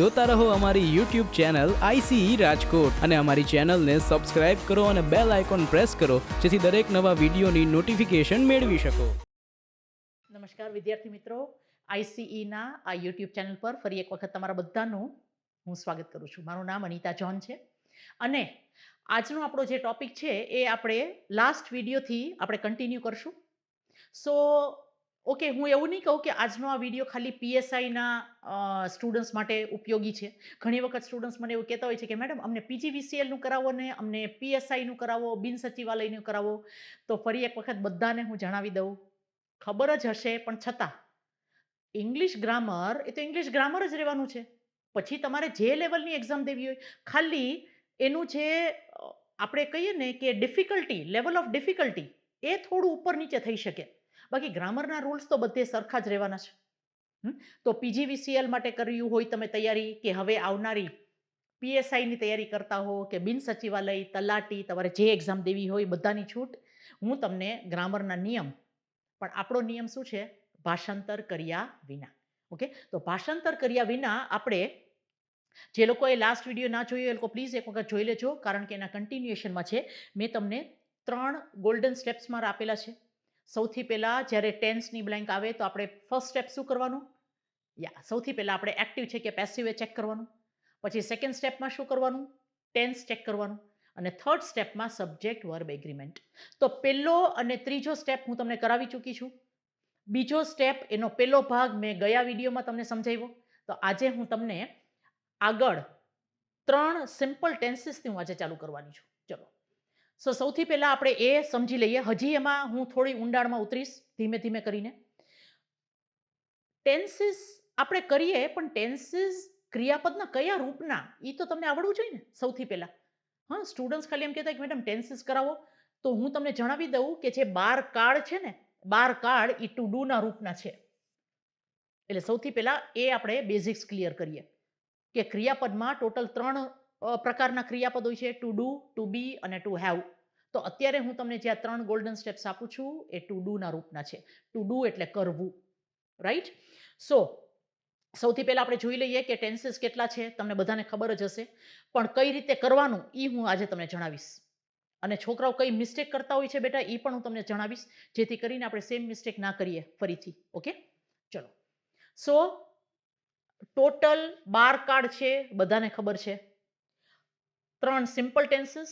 જોતા રહો અમારી YouTube ચેનલ ICE રાજકોટ અને અમારી ચેનલને સબસ્ક્રાઇબ કરો અને બેલ આઇકોન પ્રેસ કરો જેથી દરેક નવા વિડીયોની નોટિફિકેશન મેળવી શકો. નમસ્કાર વિદ્યાર્થી મિત્રો, ICE ના આ YouTube ચેનલ પર ફરી એક વખત તમારા બધાનું હું સ્વાગત કરું છું. મારું નામ અનિતા જોન છે અને આજનો આપણો જે ટોપિક છે એ આપણે લાસ્ટ વિડીયોથી આપણે કન્ટિન્યુ કરશું. સો ઓકે, હું એવું નહીં કહું કે આજનો આ વિડીયો ખાલી PSIના સ્ટુડન્ટ્સ માટે ઉપયોગી છે. ઘણી વખત સ્ટુડન્ટ્સ મને એવું કહેતા હોય છે કે મેડમ અમને PGVCLનું કરાવો ને અમને PSIનું કરાવો, બિન સચિવાલયનું કરાવો. તો ફરી એક વખત બધાને હું જણાવી દઉં, ખબર જ હશે પણ છતાં ઇંગ્લિશ ગ્રામર એ તો ઇંગ્લિશ ગ્રામર જ રહેવાનું છે. પછી તમારે જે લેવલની એક્ઝામ દેવી હોય, ખાલી એનું જે આપણે કહીએ ને કે ડિફિકલ્ટી, લેવલ ઓફ ડિફિકલ્ટી એ થોડું ઉપર નીચે થઈ શકે. બાકી ગ્રામરના રૂલ્સ તો બધે સરખા જ રહેવાના છે. તો PGVCL માટે કર્યું હોય તમે તૈયારી, કે હવે આવનારી PSIની તૈયારી કરતા હો, કે બિન સચિવાલય, તલાટી, તમારે જે એક્ઝામ દેવી હોય બધાની છૂટ. હું તમને ગ્રામરના નિયમ, પણ આપણો નિયમ શું છે? ભાષાંતર કર્યા વિના. ઓકે, તો ભાષાંતર કર્યા વિના આપણે, જે લોકોએ લાસ્ટ વિડીયો ના જોયો એ લોકો પ્લીઝ એક વખત જોઈ લેજો, કારણ કે એના કન્ટિન્યુએશનમાં છે. મેં તમને 3 ગોલ્ડન સ્ટેપ્સમાં આપેલા છે. સૌથી પહેલા જ્યારે ટેન્સની બ્લેન્ક આવે તો આપણે ફર્સ્ટ સ્ટેપ શું કરવાનું? સૌથી પહેલા આપણે એક્ટિવ છે કે પેસિવ એ ચેક કરવાનું. પછી સેકન્ડ સ્ટેપમાં શું કરવાનું? ટેન્સ ચેક કરવાનું. અને થર્ડ સ્ટેપમાં સબ્જેક્ટ વર્બ એગ્રીમેન્ટ. તો પહેલો અને ત્રીજો સ્ટેપ હું તમને કરાવી ચૂકી છું. બીજો સ્ટેપ, એનો પહેલો ભાગ મેં ગયા વિડીયોમાં તમને સમજાવ્યો. તો આજે હું તમને આગળ 3 સિમ્પલ ટેન્સીસથી હું આજે ચાલુ કરવાની છું. ચલો, સૌથી પહેલા આપણે એ સમજી લઈએ. હજી એમાં હું થોડી ઊંડાણમાં ઉતરીશ ધીમે ધીમે કરીને. ટેન્સીસ આપણે કરીએ, પણ ટેન્સીસ ક્રિયાપદના કયા રૂપના એ તો તમને આવડવું જોઈએ ને સૌથી પહેલા. સ્ટુડન્ટ્સ ખાલી એમ કહેતા કે મેડમ ટેન્સીસ કરાવો, તો હું તમને જણાવી દઉં કે જે 12 કાર્ડ છે ને, 12 કાર્ડ એ ટુ ડુના રૂપના છે. એટલે સૌથી પહેલા એ આપણે બેઝિક્સ ક્લિયર કરીએ કે ક્રિયાપદમાં ટોટલ 3 પ્રકારના ક્રિયાપદ હોય છે: ટુ ડુ, ટુ બી અને ટુ હેવ. તો અત્યારે હું તમને જે આ 3 ગોલ્ડન સ્ટેપ્સ આપું છું એ ટુ ડુના રૂપના છે. ટુ ડુ એટલે કરવું, રાઈટ? સો સૌથી પહેલા આપણે જોઈ લઈએ કે ટેન્સીસ કેટલા છે. તમને બધાને ખબર જ હશે, પણ કઈ રીતે કરવાનું એ હું આજે તમને જણાવીશ. અને છોકરાઓ કઈ મિસ્ટેક કરતા હોય છે બેટા એ પણ હું તમને જણાવીશ, જેથી કરીને આપણે સેમ મિસ્ટેક ના કરીએ ફરીથી. ઓકે, ચલો. સો ટોટલ 12 કાર્ડ છે, બધાને ખબર છે. 3 simple tenses,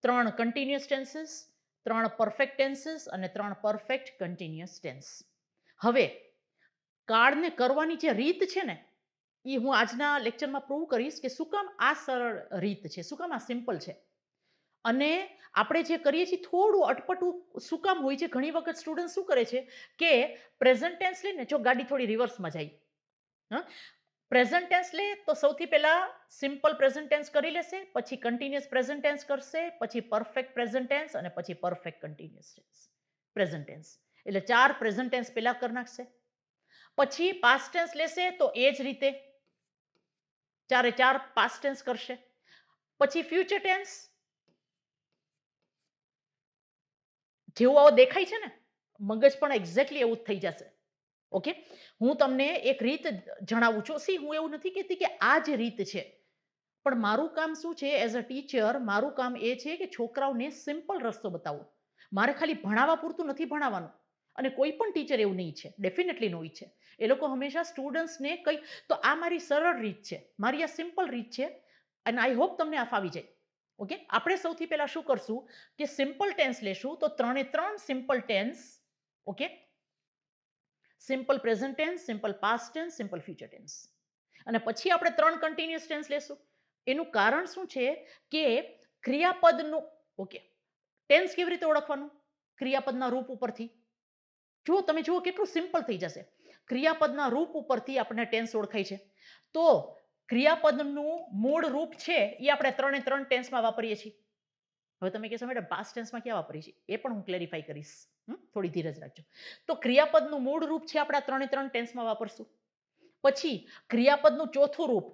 3 continuous tenses, 3 perfect tenses અને 3 પરફેક્ટ કન્ટિન્યુઅસ ટેન્સ. હવે કાર્ડને કરવાની જે રીત છે ને, એ હું આજના લેક્ચરમાં પ્રૂવ કરીશ કે શું કામ આ સરળ રીત છે, શું કામ આ સિમ્પલ છે. અને આપણે જે કરીએ છીએ થોડું અટપટું શું કામ હોય છે? ઘણી વખત સ્ટુડન્ટ શું કરે છે કે પ્રેઝન્ટ ટેન્સ લઈને, જો ગાડી થોડી રિવર્સમાં જાય, પ્રેઝન્ટ ટેન્સ લે તો સૌથી પહેલા સિમ્પલ પ્રેઝન્ટ ટેન્સ કરી લેશે, પછી કન્ટિન્યુઅસ પ્રેઝન્ટ ટેન્સ કરશે, પછી પરફેક્ટ પ્રેઝન્ટ ટેન્સ અને પછી perfect continuous tense present tense. એટલે 4 પ્રેઝન્ટ ટેન્સ પહેલા કરી નાખશે. પછી પાસ્ટ ટેન્સ લેશે તો એ જ રીતે 4 પાસ્ટ ટેન્સ કરશે. પછી ફ્યુચર ટેન્સ જેવું આવો દેખાય છે ને, મગજ પણ એક્ઝેક્ટલી એવું જ થઈ જશે. ઓકે, હું તમને એક રીત જણાવું છું. હું એવું નથી કહેતી કે આ જ રીત છે, પણ મારું કામ શું છે એઝ અ ટીચર? મારું કામ એ છે કે છોકરાઓને સિમ્પલ રસ્તો બતાવો. મારે ખાલી ભણાવવા પૂરતું નથી ભણાવવાનું. અને કોઈ પણ ટીચર એવું નહીં છે, ડેફિનેટલી નો છે. એ લોકો હંમેશા સ્ટુડન્ટ્સને કંઈ, તો આ મારી સરળ રીત છે, મારી આ સિમ્પલ રીત છે, અને આઈ હોપ તમને આ ફાવી જાય. ઓકે, આપણે સૌથી પહેલા શું કરશું કે સિમ્પલ ટેન્સ લેશું. તો 3 simple tense. Okay, simple present tense, simple past tense, simple future tense. અને પછી આપણે 3 કન્ટિન્યુઅસ ટેન્સ લેશું. એનું કારણ શું છે કે ક્રિયાપદનું, ઓકે, ટેન્સ કેવી રીતે ઓળખવાનું? ક્રિયાપદના રૂપ ઉપરથી. જો તમે જુઓ કેટલું સિમ્પલ થઈ જશે. ક્રિયાપદના રૂપ ઉપરથી આપણને ટેન્સ ઓળખાય છે. તો ક્રિયાપદનું મૂળ રૂપ છે એ આપણે 3 ટેન્સમાં વાપરીએ છીએ. હવે તમે કહેશો મેડમ પાસ્ટ ટેન્સમાં ક્યાં વાપરીએ છીએ? એ પણ હું ક્લેરિફાઈ કરીશ, થોડી ધીરજ રાખજો. તો ક્રિયાપદનું મૂળ રૂપ છે આપણે 3 ટેન્સમાં વાપરશું. પછી ક્રિયાપદનું ચોથું રૂપ,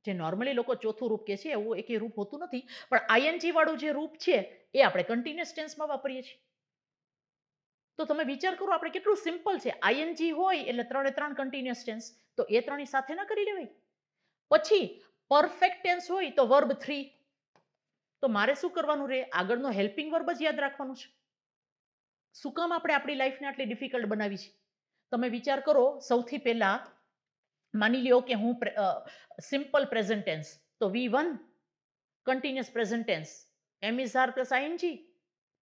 જે નોર્મલી લોકો ચોથું રૂપ કહે છે, એવું એક રૂપ હોતું નથી, પણ આઈએનજી વાળું જે રૂપ છે એ આપણે કન્ટિન્યુઅસ ટેન્સમાં વાપરીએ છીએ. તો તમે વિચાર કરો આપણે કેટલું સિમ્પલ છે. આઈએનજી હોય એટલે 3 કન્ટિન્યુઅસ ટેન્સ, તો એ 3 સાથે ના કરી લેવાય? પછી પરફેક્ટ ટેન્સ હોય તો વર્બ 3. તો મારે શું કરવાનું રહે? આગળનો હેલ્પિંગ વર્બ જ યાદ રાખવાનું છે. શું કામ આપણે આપણી લાઈફને આટલી ડિફિકલ્ટ બનાવી છે? તમે વિચાર કરો, સૌથી પહેલા માની લ્યો કે હું સિમ્પલ પ્રેઝન્ટ ટેન્સ, તો V1 continuous present tense, am is are plus ING,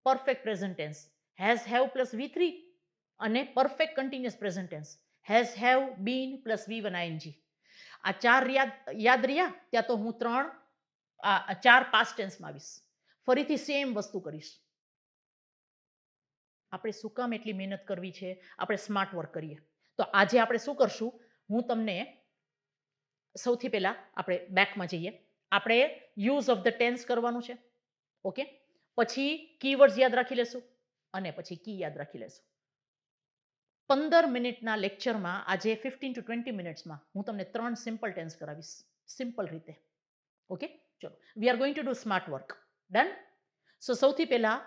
perfect present tense, has have plus V3 અને perfect continuous present tense, has have been plus V1 ING. આ ચાર યાદ રહ્યા, ત્યાં તો હું 4 પાસ્ટ ટેન્સમાં આવીશ. ફરીથી સેમ વસ્તુ કરીશ. આપણે શું કામ એટલી મહેનત કરવી છે? આપણે સ્માર્ટ વર્ક કરીએ. તો આજે આપણે શું કરશું? હું તમને સૌથી પહેલા આપણે બેકમાં જઈએ. આપણે યુઝ ઓફ ધ ટેન્સ કરવાનું છે. ઓકે, પછી કીવર્ડ્સ યાદ રાખી લેશું અને પછી કી યાદ રાખી લેશું. 15 મિનિટના લેક્ચરમાં આજે 15 to 20 મિનિટ્સમાં હું તમને 3 સિમ્પલ ટેન્સ કરાવીશ, સિમ્પલ રીતે. ઓકે, ચલો, we are going to do smart work. Done? So સૌથી પહેલા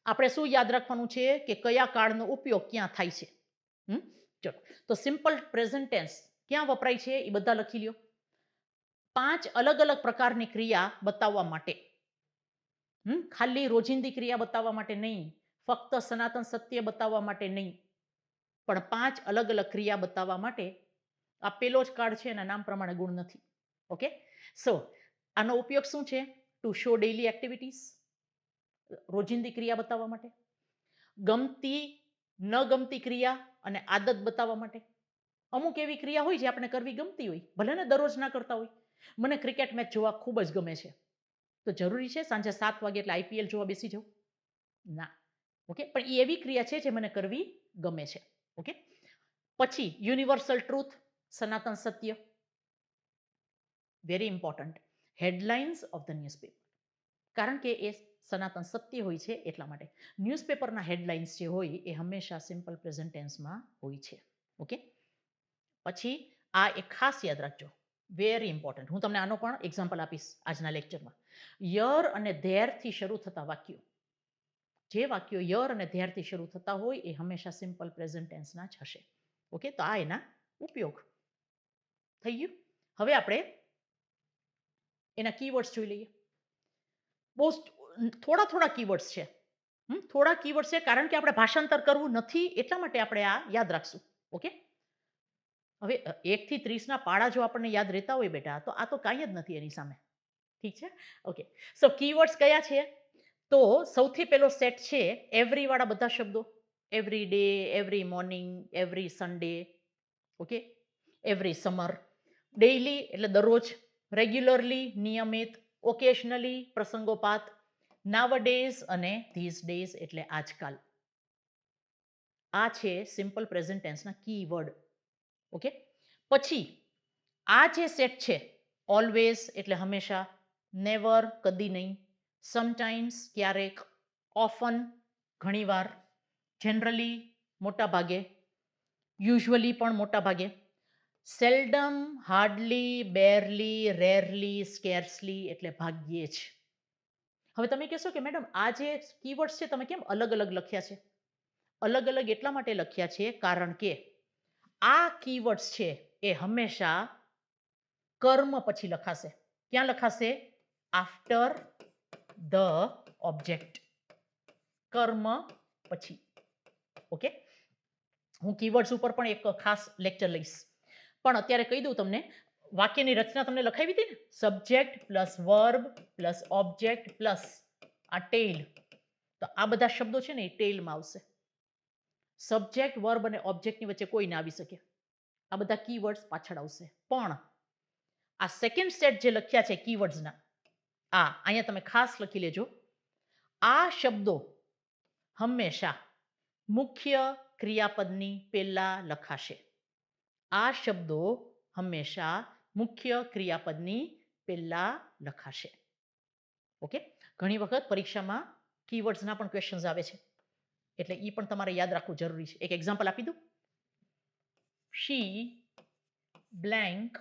આપણે શું યાદ રાખવાનું છે કે કયા કાળનો ઉપયોગ ક્યાં થાય છે. ચલો, તો સિમ્પલ પ્રેઝન્ટ ટેન્સ ક્યાં વપરાય છે એ બધા લખી લ્યો. 5 અલગ અલગ પ્રકારની ક્રિયા બતાવવા માટે. ખાલી રોજિંદી ક્રિયા બતાવવા માટે નહીં, ફક્ત સનાતન સત્ય બતાવવા માટે નહીં, પણ 5 અલગ અલગ ક્રિયા બતાવવા માટે. આ પેલો જ કાર્ડ છે, એના નામ પ્રમાણે ગુણ નથી. ઓકે, સો આનો ઉપયોગ શું છે? ટુ શો ડેઇલી એક્ટિવિટીઝ, રોજિંદી ક્રિયા બતાવવા માટે, ગમતી ન ગમતી ક્રિયા અને આદત બતાવવા માટે. અમુક એવી ક્રિયા હોય જે આપણે કરવી ગમતી હોય, ભલે ને દરરોજ ના કરતા હોય. મને ક્રિકેટ મેચ જોવા ખૂબ જ ગમે છે, તો જરૂરી છે સાંજે 7 વાગે એટલે IPL જોવા બેસી જાઉં? ના. ઓકે, પણ એ એવી ક્રિયા છે જે મને કરવી ગમે છે. ઓકે, પછી યુનિવર્સલ ટ્રુથ, સનાતન સત્ય, very important. Headlines of the newspaper, કારણ કે એ સનાતન સત્ય હોય છે એટલા માટે. ન્યૂઝપેપરના હેડલાઇન્સ જે હોય એ હંમેશા સિમ્પલ પ્રેઝન્ટ ટેન્સમાં હોય છે. ઓકે, પછી આ એક ખાસ યાદ રાખજો, વેરી ઇમ્પોર્ટન્ટ. હું તમને આનો પણ એક્ઝામ્પલ આપીશ આજના લેક્ચરમાં. યર અને ધેરથી શરૂ થતા વાક્યો, જે વાક્યો યર અને ધેરથી શરૂ થતા હોય એ હંમેશા સિમ્પલ પ્રેઝન્ટ ટેન્સના જ હશે. ઓકે, તો આ એના ઉપયોગ થઈ ગયું. હવે આપણે એના કીવર્ડ્સ જોઈ લઈએ. બહુ થોડા કીવર્ડ્સ છે. થોડા કીવર્ડ્સ છે કારણ કે આપણે ભાષાંતર કરવું નથી એટલા માટે આપણે આ યાદ રાખશું. ઓકે, હવે 1 થી 30 ના પાડા જો આપણને યાદ રહેતા હોય બેટા, તો આ તો કાંઈ જ નથી એની સામે. ઠીક છે? ઓકે, સો કીવર્ડ્સ કયા છે? તો સૌથી પહેલો સેટ છે એવરી વાળા બધા શબ્દો. Every day, every morning, every Sunday, okay, every summer. Daily એટલે દરરોજ, રેગ્યુલરલી નિયમિત, ઓકેશનલી પ્રસંગોપાત, નાવડેઝ અને ધીસ ડેઝ એટલે આજકાલ. આ છે સિમ્પલ પ્રેઝન્ટ ટેન્સના કીવર્ડ. ઓકે, પછી આ જે સેટ છે, ઓલવેઝ એટલે હંમેશા, નેવર કદી નહીં, સમટાઈમ્સ ક્યારેક, ઓફન ઘણીવાર, જનરલી મોટા ભાગે, યુઝ્યુઅલી પણ મોટા ભાગે, સેલ્ડમ હાર્ડલી, બેરલી, રેરલી, સ્કેર્સલી એટલે ભાગ્યે જ. હવે તમે કહેશો કે મેડમ આ જે કીવર્ડ્સ છે તમે કેમ અલગ અલગ લખ્યા છે? અલગ અલગ એટલા માટે લખ્યા છે કારણ કે આ કીવર્ડ્સ છે એ હંમેશા કર્મ પછી લખાશે. ક્યાં લખાશે? આફ્ટર ધ ઓબ્જેક્ટ, કર્મ પછી. ઓકે, હું કીવર્ડ્સ ઉપર પણ એક ખાસ લેક્ચર લઈશ, પણ અત્યારે કહી દઉં તમને. વાક્યની રચના તમને લખાવી હતી ને, subject plus verb plus object plus આ ટેલ. તો આ બધા શબ્દો છે ને એ ટેલમાં આવશે. સબ્જેક્ટ, વર્બ અને ઓબ્જેક્ટની વચ્ચે કોઈ ના આવી શકે. આ બધા કીવર્ડ્સ પાછળ આવશે. પણ આ સેકન્ડ સેટ જે લખ્યા છે કીવર્ડ્સના, અહીંયા તમે ખાસ લખી લેજો. આ શબ્દો હંમેશા મુખ્ય ક્રિયાપદની પહેલા લખાશે. આ શબ્દો હંમેશા મુખ્ય ક્રિયાપદની પહેલા લખાશે. ઓકે, ઘણી વખત પરીક્ષામાં કીવર્ડ્સના પણ ક્વેશ્ચન્સ આવે છે, એટલે એ પણ તમારે યાદ રાખવું જરૂરી છે. એક એક્ઝામ્પલ આપી દઉં. શી બ્લેન્ક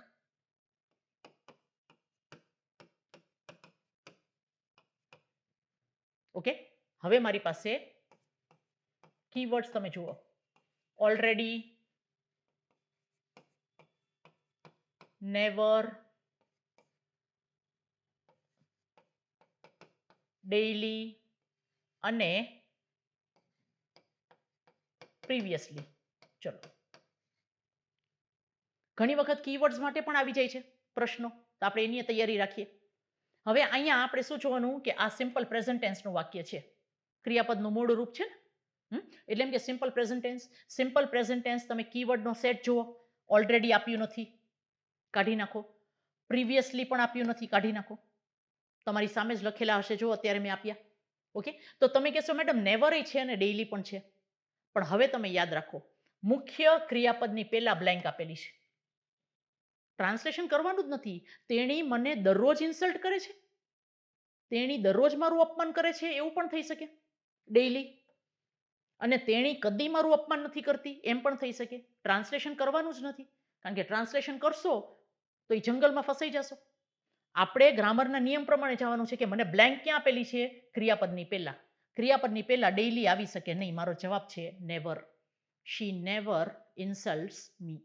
ઓકે, હવે મારી પાસે કીવર્ડ્સ તમે જુઓ. ઓલરેડી, નેવર, ડેઇલી અને પ્રીવિયસલી. ચલો, ઘણી વખત કીવર્ડ્સ માટે પણ આવી જાય છે પ્રશ્નો, તો આપણે એની તૈયારી રાખીએ. હવે અહીંયા આપણે શું જોવાનું કે આ સિમ્પલ પ્રેઝન્ટ ટેન્સનું વાક્ય છે, ક્રિયાપદનું મૂળ રૂપ છે ને. એટલે એમ કે simple present tense. Simple present tense તમે કીવર્ડનો સેટ જુઓ, ઓલરેડી આપ્યું નથી, કાઢી નાખો. પ્રીવિયસલી પણ આપ્યું નથી, કાઢી નાખો. તમારી સામે જ લખેલા હશે, જો અત્યારે મેં આપ્યા. ઓકે, તો તમે કહેશો મેડમ નેવર છે અને ડેઇલી પણ છે, પણ હવે તમે યાદ રાખો મુખ્ય ક્રિયાપદની પહેલા બ્લેન્ક આપેલી છે. ટ્રાન્સલેશન કરવાનું જ નથી. તેણી મને દરરોજ ઇન્સલ્ટ કરે છે, તેણી દરરોજ મારું અપમાન કરે છે, એવું પણ થઈ શકે ડેઇલી. અને તેણી કદી મારું અપમાન નથી કરતી, એમ પણ થઈ શકે. ટ્રાન્સલેશન કરવાનું જ નથી, કારણ કે ટ્રાન્સલેશન કરશો તો એ જંગલમાં ફસાઈ જશો. આપણે ગ્રામરના નિયમ પ્રમાણે જવાનું છે કે મને બ્લેન્ક ક્યાં આપેલી છે, ક્રિયાપદની પહેલા. ક્રિયાપદની પહેલા ડેઇલી આવી શકે નહીં. મારો જવાબ છે નેવર. શી નેવર ઇન્સલ્ટ્સ મી.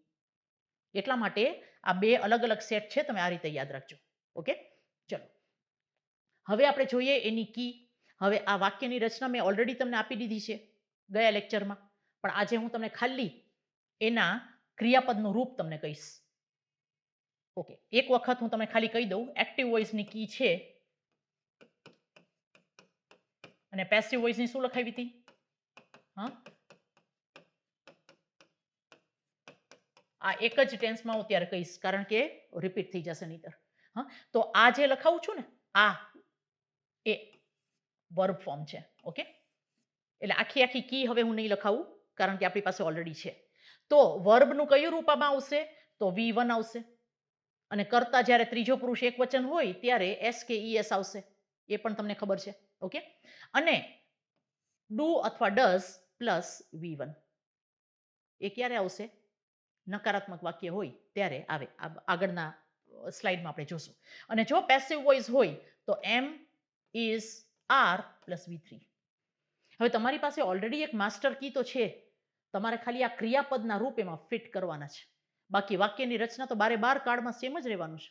એટલા માટે આ બે અલગ અલગ સેટ છે, તમે આ રીતે યાદ રાખજો. ઓકે, ચલો હવે આપણે જોઈએ એની કી. હવે આ વાક્યની રચના મેં ઓલરેડી તમને આપી દીધી છે ગયા લેક્ચરમાં, પણ આજે હું તમને ખાલી એના ક્રિયાપદનું રૂપ તમને કહીશ. ઓકે, એક વખત હું તમને ખાલી કહી દઉં. એક્ટિવ વોઇસની કી છે અને પેસિવ વોઇસની શું લખાવી હતી? હા, આ એક જ ટેન્સમાં હું ત્યારે કહીશ, કારણ કે રિપીટ થઈ જશે નહીતર. હા, તો આ જે લખાવું છું ને, આ એ વર્બ ફોર્મ છે. ઓકે, એટલે આખી આખી કી હવે હું નહીં લખાવું, કારણ કે આપણી પાસે ઓલરેડી છે. તો વર્બનું કયું રૂપ આમાં આવશે? તો V1 આવશે. અને કરતા જ્યારે ત્રીજો પુરુષ એક વચન હોય ત્યારે એસ કે ઈએસ આવશે, એ પણ તમને ખબર છે. ઓકે, અને ડુ અથવા ડઝ પ્લસ V1 એ ક્યારે આવશે? નકારાત્મક વાક્ય હોય ત્યારે આવે. આગળના સ્લાઇડમાં આપણે જોશું. અને જો પેસિવ વોઇસ હોય તો એમ ઇઝ આર પ્લસ V3. હવે તમારી પાસે ઓલરેડી એક માસ્ટર કી તો છે, તમારે ખાલી આ ક્રિયાપદના રૂપ એમાં ફિટ કરવાના છે. બાકી વાક્યની રચના તો બારે બાર કાળમાં સેમ જ રહેવાનું છે.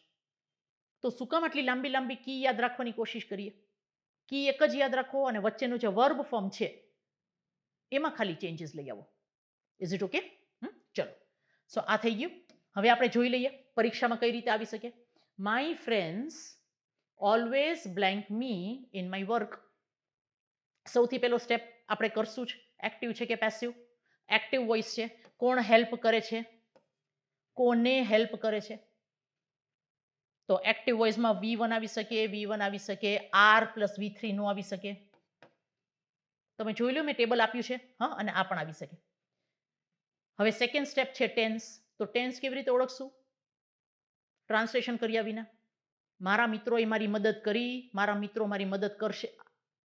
તો શું કામ આટલી લાંબી લાંબી કી યાદ રાખવાની કોશિશ કરીએ? કી એક જ યાદ રાખો અને વચ્ચેનું જે વર્બ ફોર્મ છે એમાં ખાલી ચેન્જીસ લઈ આવો. Is it okay? ચલો, સો આ થઈ ગયું. હવે આપણે જોઈ લઈએ પરીક્ષામાં કઈ રીતે આવી શકે. My friends always blank me in my work. સૌથી પહેલો સ્ટેપ આપણે કરશું જ. એક્ટિવ છે કે પેસિવ? એક્ટિવ વોઇસ છે. કોણ હેલ્પ કરે છે? કોને હેલ્પ કરે છે? તો એક્ટિવ વોઇસમાં V1 આવી શકે, V1 આવી શકે, R પ્લસ V3 નો આવી શકે. તમે જોઈ લો, મેં ટેબલ આપ્યું છે. હા, અને આ પણ આવી શકે. હવે સેકન્ડ સ્ટેપ છે ટેન્સ. તો ટેન્સ કેવી રીતે ઓળખશું? ટ્રાન્સલેશન કર્યા વિના. મારા મિત્રોએ મારી મદદ કરી, મારા મિત્રો મારી મદદ કરશે.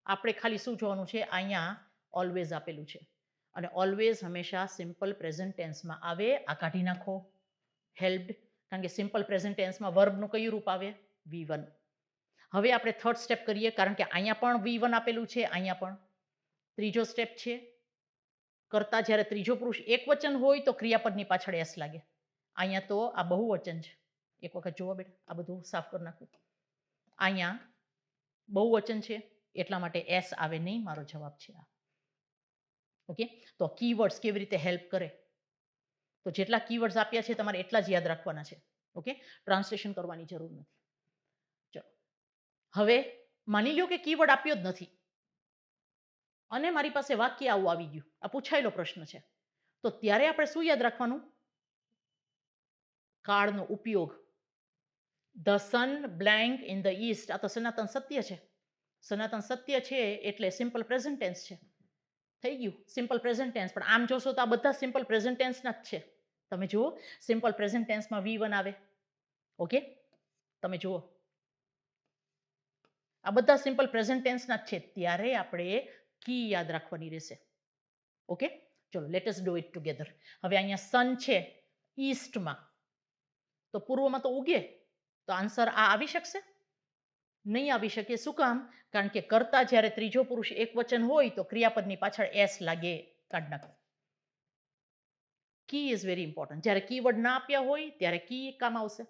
આપણે ખાલી શું જોવાનું છે? અહીંયા ઓલવેઝ આપેલું છે, અને ઓલવેઝ હંમેશા સિમ્પલ પ્રેઝન્ટ ટેન્સમાં આવે. આ કાઢી નાખો, હેલ્પ્ડ, કારણ કે સિમ્પલ પ્રેઝન્ટ ટેન્સમાં વર્બનું કયું રૂપ આવે? V1. હવે આપણે થર્ડ સ્ટેપ કરીએ, કારણ કે અહીંયા પણ V1 આપેલું છે, અહીંયા પણ. ત્રીજો સ્ટેપ છે કરતા જ્યારે ત્રીજો પુરુષ એક વચન હોય તો ક્રિયાપદની પાછળ એસ લાગે. અહીંયા તો આ બહુવચન છે. એક વખત જુઓ બેટા, આ બધું સાફ કરી નાખું. અહીંયા બહુવચન છે એટલા માટે એસ આવે નહીં. મારો જવાબ છે આ. ઓકે, તો કીવર્ડ્સ કેવી રીતે હેલ્પ કરે? તો જેટલા કીવર્ડ્સ આપ્યા છે તમારે એટલા જ યાદ રાખવાના છે. ઓકે, ટ્રાન્સલેશન કરવાની જરૂર નથી. ચલો, હવે માની લો કે કીવર્ડ આપ્યો જ નથી અને મારી પાસે વાક્ય આવું આવી ગયું. આ પૂછાયેલો પ્રશ્ન છે. તો ત્યારે આપણે શું યાદ રાખવાનું? કાળનો ઉપયોગ. The sun blank in the East. આ તો સનાતન સત્ય છે. સનાતન સત્ય છે એટલે સિમ્પલ પ્રેઝન્ટ ટેન્સ છે. થઈ ગયું સિમ્પલ પ્રેઝન્ટ ટેન્સ. પણ આમ જોશો તો આ બધા સિમ્પલ પ્રેઝન્ટ ટેન્સના જ છે. તમે જુઓ, સિમ્પલ પ્રેઝન્ટ ટેન્સમાં V1 આવે. ઓકે, તમે જુઓ, આ બધા સિમ્પલ પ્રેઝન્ટ ટેન્સના જ છે. ત્યારે આપણે કી યાદ રાખવાની રહેશે. ઓકે, ચલો let us do it together. હવે અહીંયા સન છે ઈસ્ટમાં, તો પૂર્વમાં તો ઉગે, તો આન્સર આ આવી શકશે? નહીં આવી શકે. શું કામ? કારણ કે કરતા જ્યારે ત્રીજો પુરુષ એક વચન હોય તો ક્રિયાપદની પાછળ એસ લાગે. કાઢી નાખો. Key is very important. જ્યારે કીવર્ડ ના આપ્યા હોય ત્યારે કી કામ આવશે.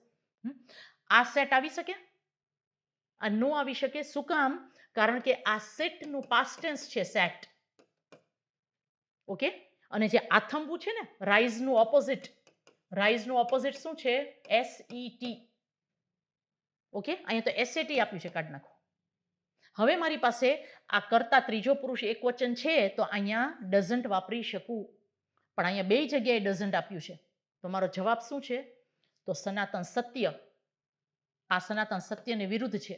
આ સેટ આવી શકે, આ નો આવી શકે. શું કામ? કારણ કે આ સેટનું પાસ્ટ ટેન્સ છે સેટ. ઓકે, અને જે આથમવું છે ને રાઇઝનું ઓપોઝિટ શું છે? SET. ઓકે, અહીંયા તો SAT આપ્યું છે, કાઢી નાખો. હવે મારી પાસે આ કરતા ત્રીજો પુરુષ એક વચન છે તો અહીંયા ડઝન્ટ વાપરી શકું, પણ અહીંયા બે જગ્યાએ ડઝન્ટ આપ્યું છે. તો મારો જવાબ શું છે? તો સનાતન સત્ય. આ સનાતન સત્યને વિરુદ્ધ છે,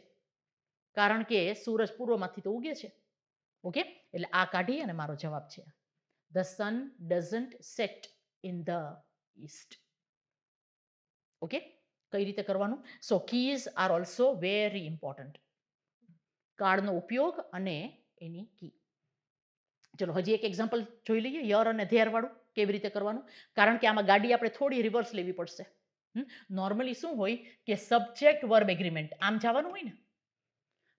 કારણ કે સૂરજ પૂર્વમાંથી તો ઉગે છે. ઓકે, એટલે આ કાઢી અને મારો જવાબ છે the sun doesn't set in the east. Okay, કઈ રીતે કરવાનું? So keys are also very important. કાર્ડનો ઉપયોગ અને એની કી. ચલો હજી એક એક્ઝામ્પલ જોઈ લઈએ, યર અને ધેર વાળું કેવી રીતે કરવાનું. કારણ કે આમાં ગાડી આપણે થોડી રિવર્સ લેવી પડશે. નોર્મલી શું હોય કે સબ્જેક્ટ વર્બ એગ્રીમેન્ટ આમ જવાનું હોય ને,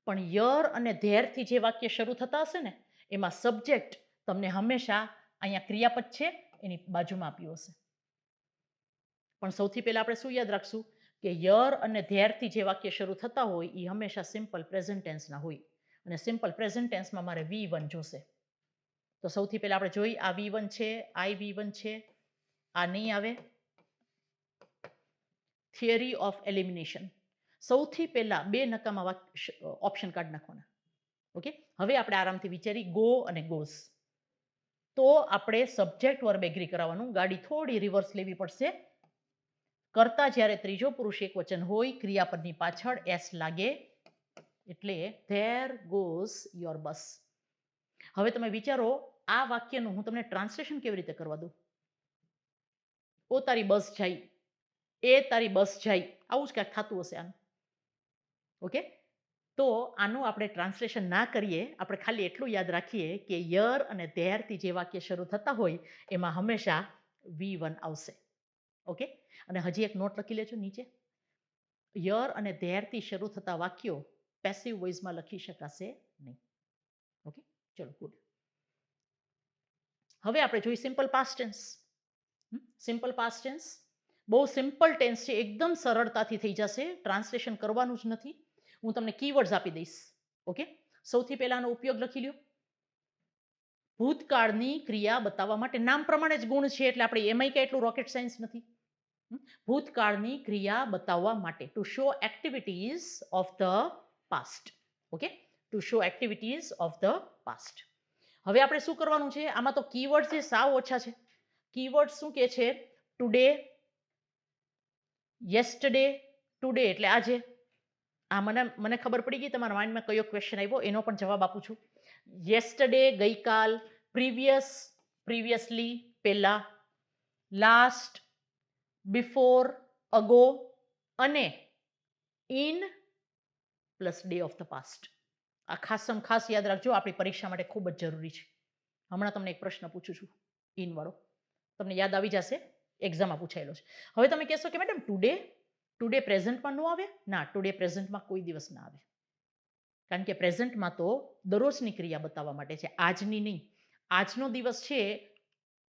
પણ યર અને ધેરથી જે વાક્ય શરૂ થતા હશે ને એમાં સબ્જેક્ટ તમને હંમેશા અહીંયા ક્રિયાપદ છે એની બાજુમાં આપ્યું હશે. પણ સૌથી પહેલા આપણે શું યાદ રાખશું કે યર અને ધેરથી જે વાક્ય શરૂ થતા હોય એ હંમેશા સિમ્પલ પ્રેઝન્ટ ટેન્સના હોય, અને સિમ્પલ પ્રેઝન્ટ ટેન્સમાં મારે V1 જોશે. તો સૌથી પહેલા આપણે જોઈ, આ V1 છે, આ V1 છે, આ નહીં આવે. Theory of elimination. સૌથી પહેલા બે નકામા ઓપ્શન કાઢી નાખવાના. ઓકે, હવે આપણે આરામથી વિચારી ગો અને ગોઝ. તો આપણે સબ્જેક્ટ વર્બ એગ્રી કરાવવાનું, ગાડી થોડી રિવર્સ લેવી પડશે. કરતા જ્યારે ત્રીજો પુરુષ એક વચન હોય, ક્રિયાપદની પાછળ એસ લાગે, એટલે ધેર ગોઝ યોર બસ. હવે તમે વિચારો આ વાક્યનું હું તમને ટ્રાન્સલેશન કેવી રીતે કરવા દઉં? ઓ તારી બસ જાય, એ તારી બસ જાય, આવું જ ક્યાંક થતું હશે આનું. ઓકે, તો આનું આપણે ટ્રાન્સલેશન ના કરીએ, આપણે ખાલી એટલું યાદ રાખીએ કે યર અને ધેરથી જે વાક્ય શરૂ થતા હોય એમાં હંમેશા V1 આવશે. ઓકે, અને હજી એક નોટ લખી લેજો નીચે. યર અને ધેરથી શરૂ થતા વાક્યો પેસિવ વોઇસમાં લખી શકાશે નહીં. ઓકે, ચલો ગુડ. હવે આપણે જોઈએ simple past tense. Simple past tense બહુ સિમ્પલ ટેન્સ છે, એકદમ સરળતાથી થઈ જશે, ટ્રાન્સલેશન કરવાનું જ નથી. હું તમને કીવર્ડ્સ આપી દઈશ. ઓકે, સૌથી પહેલાનો ઉપયોગ લખી લ્યો. ભૂતકાળની ક્રિયા બતાવવા માટે, નામ પ્રમાણે જ ગુણ છે એટલે આપણે એમાંય કંઈ એટલું રોકેટ સાયન્સ નથી. ભૂતકાળની ક્રિયા બતાવવા માટે, to show activities of the past. Okay, to show activities of the past. હવે આપણે શું કરવાનું છે? આમાં તો કીવર્ડ છે સાવ ઓછા છે. કીવર્ડ શું કે છે? Today, yesterday. ટુડે એટલે આજે. આ મને ખબર પડી ગઈ તમારા માઇન્ડમાં કયો ક્વેશ્ચન આવ્યો, એનો પણ જવાબ આપું છું. યેસ્ટરડે ગઈકાલ, પ્રીવિયસ પ્રીવિયસલી પહેલા, લાસ્ટ બિફોર અગો, અને in plus day of the past. આ ખાસ યાદ રાખજો, આપણી પરીક્ષા માટે ખૂબ જ જરૂરી છે. હમણાં તમને એક પ્રશ્ન પૂછું છું ઇન વાળો, તમને યાદ આવી જશે, એક્ઝામમાં પૂછાયેલો છે. હવે તમે કહેશો કે મેડમ ટુડે પ્રેઝન્ટમાં ન આવે. ના, ટુડે પ્રેઝન્ટમાં કોઈ દિવસ ના આવે, કારણ કે પ્રેઝન્ટમાં તો દરરોજની ક્રિયા બતાવવા માટે છે, આજની નહીં. આજનો દિવસ છે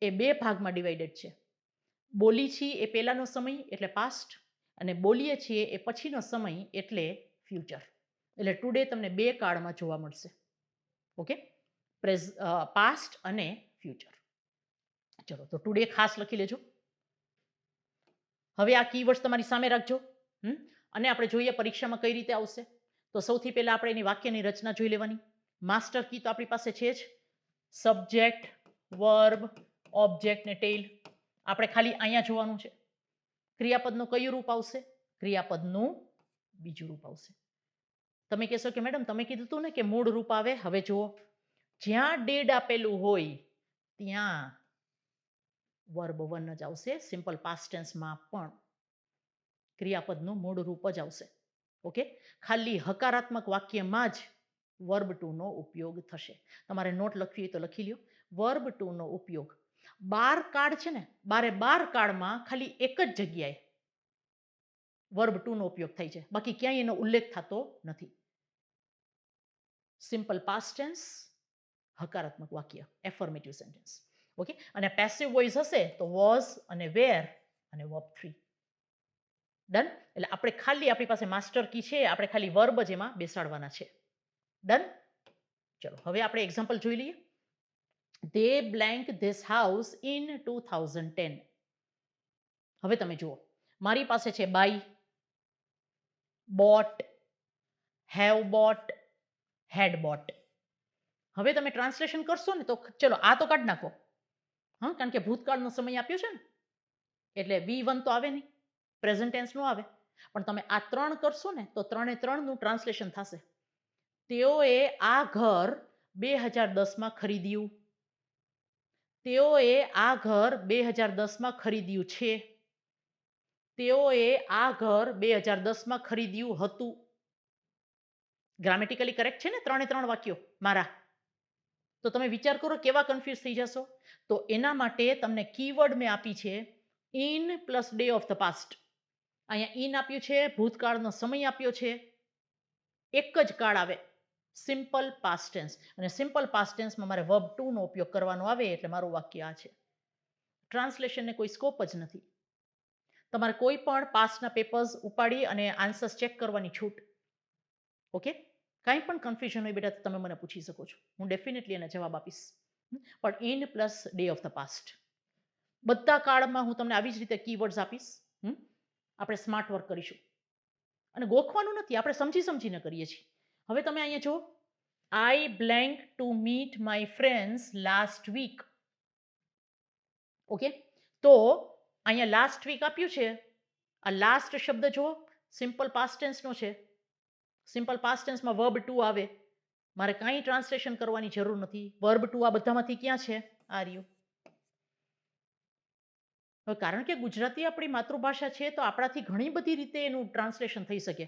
એ બે ભાગમાં ડિવાઇડેડ છે. બોલી છીએ એ પહેલાનો સમય એટલે પાસ્ટ, અને બોલીએ છીએ એ પછીનો સમય એટલે ફ્યુચર. એટલે ટુડે તમને બે કાળમાં જોવા મળશે. ઓકે, પાસ્ટ અને ફ્યુચર. ચલો, તો ટુડે ખાસ લખી લેજો. હવે આ કીવર્ડ્સ તમારી સામે રાખજો, અને આપણે જોઈએ પરીક્ષામાં કઈ રીતે આવશે. તો સૌથી પહેલા આપણે એની વાક્યની રચના જોઈ લેવાની. માસ્ટર કી તો આપણી પાસે છે જ. સબ્જેક્ટ, વર્બ, ઓબ્જેક્ટ ને ટેલ. આપણે ખાલી અહીંયા જોવાનું છે. ક્રિયાપદનું કયું રૂપ આવશે? ક્રિયાપદનું બીજું રૂપ આવશે. તમે કહેશો કે મેડમ તમે કીધું હતું ને કે મૂળ રૂપ આવે. હવે જુઓ, જ્યાં ડેડ આપેલું હોય ત્યાં વર્બ 1 જ આવશે. સિમ્પલ પાસ્ટ ટેન્સમાં પણ ક્રિયાપદનું મૂળ રૂપ જ આવશે. ઓકે, ખાલી હકારાત્મક વાક્યમાં જ વર્બ 2 નો ઉપયોગ થશે. તમારે નોટ લખવી હોય તો લખી લ્યો. વર્બ 2 નો ઉપયોગ 12 કાળ છે ને, 12 કાળમાં ખાલી એક જ જગ્યાએ વર્બ 2 નો ઉપયોગ થાય છે, બાકી ક્યાંય એનો ઉલ્લેખ થતો નથી. સિમ્પલ પાસ્ટ ટેન્સ હકારાત્મક વાક્ય, એફર્મેટિવ સેન્ટેન્સ. ઓકે, અને પેસિવ વોઇસ હશે તો વોઝ અને વેર અને વર્બ 3. ડન. એટલે આપણે ખાલી આપણી પાસે માસ્ટર કી છે, આપણે ખાલી વર્બ જ એમાં બેસાડવાના છે. ડન. ચલો હવે આપણે એક્ઝામ્પલ જોઈ લઈએ. They blank this house in 2010. હવે તમે જુઓ, મારી પાસે છે buy, bought, have bought, had bought. હવે તમે ટ્રાન્સલેશન કરશો ને તો ચલો આ તો કાઢી નાખો. હા, કારણ કે ભૂતકાળનો સમય આપ્યો છે ને, એટલે V1 તો આવે નહીં, પ્રેઝન્ટ ટેન્સ નો આવે. પણ તમે આ 3 કરશો ને તો 3 એ 3 નું ટ્રાન્સલેશન થશે. તેઓએ આ ઘર 2010માં ખરીદ્યું. તેઓએ આ ઘર 2010માં ખરીદ્યું છે. તેઓએ આ ઘર 2010માં ખરીદ્યું હતું. ગ્રામેટિકલી કરેક્ટ છે ને 3 એ 3 વાક્યો મારા? તો તમે વિચાર કરો કેવા કન્ફ્યુઝ થઈ જશો. તો એના માટે તમને કીવર્ડ મેં આપી છે in plus day of the past. અહીંયા ઇન આપ્યું છે, ભૂતકાળનો સમય આપ્યો છે, એક જ કાળ આવે, સિમ્પલ પાસ્ટ ટેન્સ. અને સિમ્પલ પાસ્ટ ટેન્સમાં મારે વર્બ ટુ નો ઉપયોગ કરવાનો આવે, એટલે મારું વાક્ય આ છે. ટ્રાન્સલેશનને કોઈ સ્કોપ જ નથી. તમારે કોઈ પણ પાસ્ટના પેપર્સ ઉપાડી અને આન્સર્સ ચેક કરવાની છૂટ. ઓકે, કાંઈ પણ કન્ફ્યુઝન હોય બેટા તમે મને પૂછી શકો છો, હું ડેફિનેટલી એને જવાબ આપીશ. પણ in plus day of the past બધા કાળમાં હું તમને આવી જ રીતે કીવર્ડ્સ આપીશ. આપણે સ્માર્ટ વર્ક કરીશું અને ગોખવાનું નથી, આપણે સમજી સમજીને કરીએ છીએ. હવે તમે અહીંયા જો, I blank to meet my friends last week. Okay, તો અહીંયા લાસ્ટ વીક આપ્યું છે. આ લાસ્ટ શબ્દ જો સિમ્પલ પાસ્ટ ટેન્સનો છે. સિમ્પલ પાસ્ટ ટેન્સમાં વર્બ ટુ આવે. મારે કાંઈ ટ્રાન્સલેશન કરવાની જરૂર નથી. વર્બ ટુ આ બધામાંથી ક્યાં છે? આ રહ્યું. હવે કારણ કે ગુજરાતી આપણી માતૃભાષા છે તો આપણાથી ઘણી બધી રીતે એનું ટ્રાન્સલેશન થઈ શકે.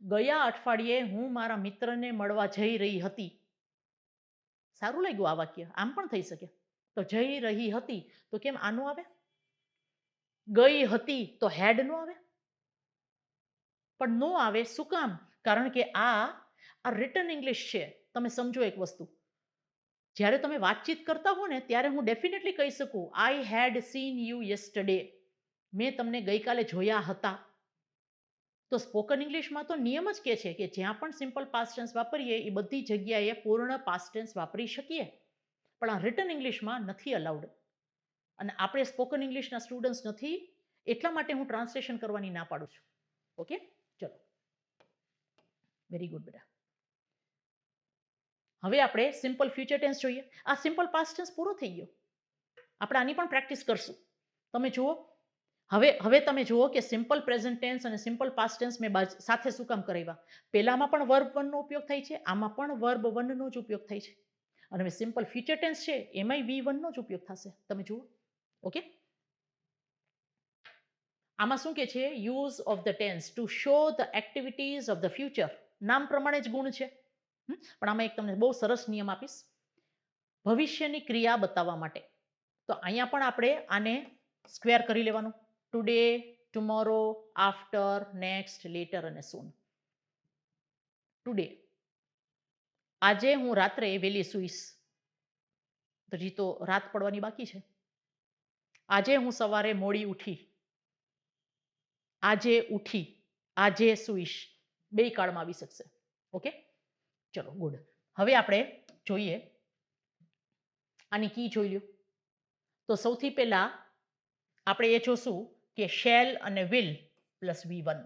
ગયા અઠવાડિયે હું મારા મિત્રને મળવા જઈ રહી હતી. સારું લાગ્યું આ વાક્ય, આમ પણ થઈ શકે. તો જઈ રહી હતી તો કેમ આનું આવે? ગઈ હતી તો હેડ નો આવે? પણ નો આવે. શું કામ? કારણ કે આ રિટન ઇંગ્લિશ છે. તમે સમજો એક વસ્તુ, જ્યારે તમે વાતચીત કરતા હો ને ત્યારે હું ડેફિનેટલી કહી શકું આઈ હેડ સીન યુ યસ્ટરડે. મેં તમને ગઈકાલે જોયા હતા. તો સ્પોકન ઇંગ્લિશમાં તો નિયમ જ કે છે કે જ્યાં પણ સિમ્પલ પાસ્ટ ટેન્સ વાપરીએ એ બધી જગ્યાએ પૂર્ણ પાસ્ટ ટેન્સ વાપરી શકીએ. પણ આ રિટન ઇંગ્લિશમાં નથી અલાઉડ. અને આપણે સ્પોકન ઇંગ્લિશના સ્ટુડન્ટ્સ નથી, એટલા માટે હું ટ્રાન્સલેશન કરવાની ના પાડું છું. ઓકે, ચલો, વેરી ગુડ બેટા. હવે આપણે સિમ્પલ ફ્યુચર ટેન્સ જોઈએ. આ સિમ્પલ પાસ્ટ ટેન્સ પૂરો થઈ ગયો. આપણે આની પણ પ્રેક્ટિસ કરશું. તમે જુઓ, હવે તમે જુઓ કે સિમ્પલ પ્રેઝન્ટ ટેન્સ અને સિમ્પલ પાસ્ટ ટેન્સ મેં સાથે શું કામ કરાવ્યા? પહેલામાં પણ વર્બ વનનો ઉપયોગ થાય છે, આમાં પણ વર્બ વનનો જ ઉપયોગ થાય છે. અને હવે સિમ્પલ ફ્યુચર ટેન્સ છે એમાંય V1 નો જ ઉપયોગ થશે. તમે જુઓ. ઓકે, આમાં શું કે છે? Use of the tense to show the activities of the future. નામ પ્રમાણે જ ગુણ છે. પણ આમાં એક તમને બહુ સરસ નિયમ આપીશ ભવિષ્યની ક્રિયા બતાવવા માટે. તો અહીંયા પણ આપણે આને સ્ક્વેર કરી લેવાનું. Today, tomorrow, after, next, letter અને સૂન. ટુડે, આજે હું રાત્રે વહેલી સૂઈશ. તો હજી તો રાત પડવાની બાકી છે. આજે હું સવારે મોડી ઉઠી. આજે ઉઠી, આજે સૂઈશ, બે કાળમાં આવી શકશે. ઓકે, ચલો, ગુડ. હવે આપણે જોઈએ, આની કી જોઈ લ્યો. તો સૌથી પહેલા આપણે એ જોશું કે શેલ અને will plus V1,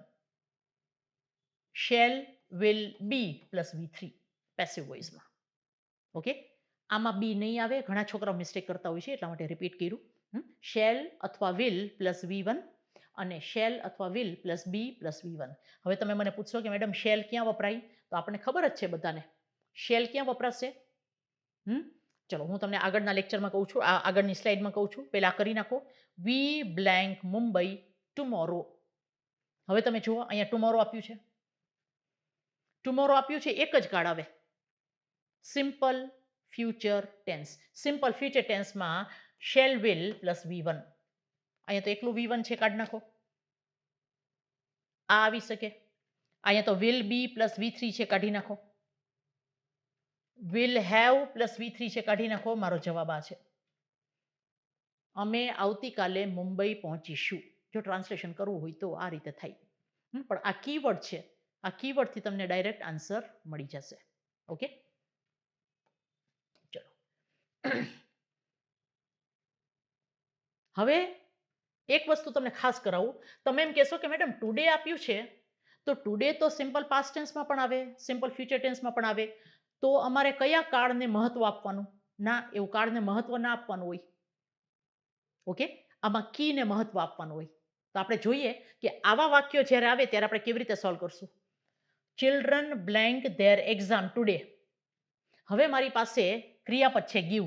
shall, will, be plus V3 passive વોઇસમાં. ઓકે, આમાં બી નહીં આવે. ઘણા છોકરાઓ મિસ્ટેક કરતા હોય છે, એટલા માટે રિપીટ કર્યું. શેલ અથવા વિલ પ્લસ V1 અને શેલ અથવા will plus B plus V1. હવે તમે મને પૂછશો કે મેડમ શેલ ક્યાં વપરાય? તો આપણને ખબર જ છે બધાને શેલ ક્યાં વપરાશે. ચલો, હું તમને આગળના લેક્ચરમાં કહું છું, આગળની સ્લાઇડમાં કહું છું. પહેલા કરી નાખો. વી બ્લેન્ક મુંબઈ ટુમોરો. હવે તમે જુઓ, અહીંયા ટુમોરો આપ્યું છે. ટુમોરો આપ્યું છે, એક જ કાળ આવે, simple future tense. Simple future ટેન્સમાં શેલ વિલ પ્લસ V1. અહીંયા તો એકલું V1 છે, કાઢી નાખો. આ આવી શકે. અહીંયા તો વિલ બી પ્લસ V3 છે, કાઢી નાખો. વિલ હેવ પ્લસ V3 છે, કાઢી નાખો. મારો જવાબ આ છે. અમે આવતીકાલે મુંબઈ પહોંચીશું. જો ટ્રાન્સલેશન કરવું હોય તો આ રીતે થાય. પણ આ કીવર્ડ છે, આ કીવર્ડથી તમને ડાયરેક્ટ આન્સર મળી જશે. ઓકે, ચલો. હવે એક વસ્તુ તમને ખાસ કરાવું. તમે એમ કહેશો કે મેડમ ટુડે આપ્યું છે, તો ટુડે તો સિમ્પલ પાસ્ટ ટેન્સમાં પણ આવે, સિમ્પલ ફ્યુચર ટેન્સમાં પણ આવે, તો અમારે કયા કાળને મહત્વ આપવાનું? ના, એવું કાળને મહત્વ ના આપવાનું હોય. ઓકે, આમાં કીને મહત્વ આપવાનું હોય. તો આપણે જોઈએ કે આવા વાક્યો જ્યારે આવે ત્યારે આપણે કેવી રીતે સોલ્વ કરશું. Children blank there exam today. હવે મારી પાસે ક્રિયાપદ છે ગીવ.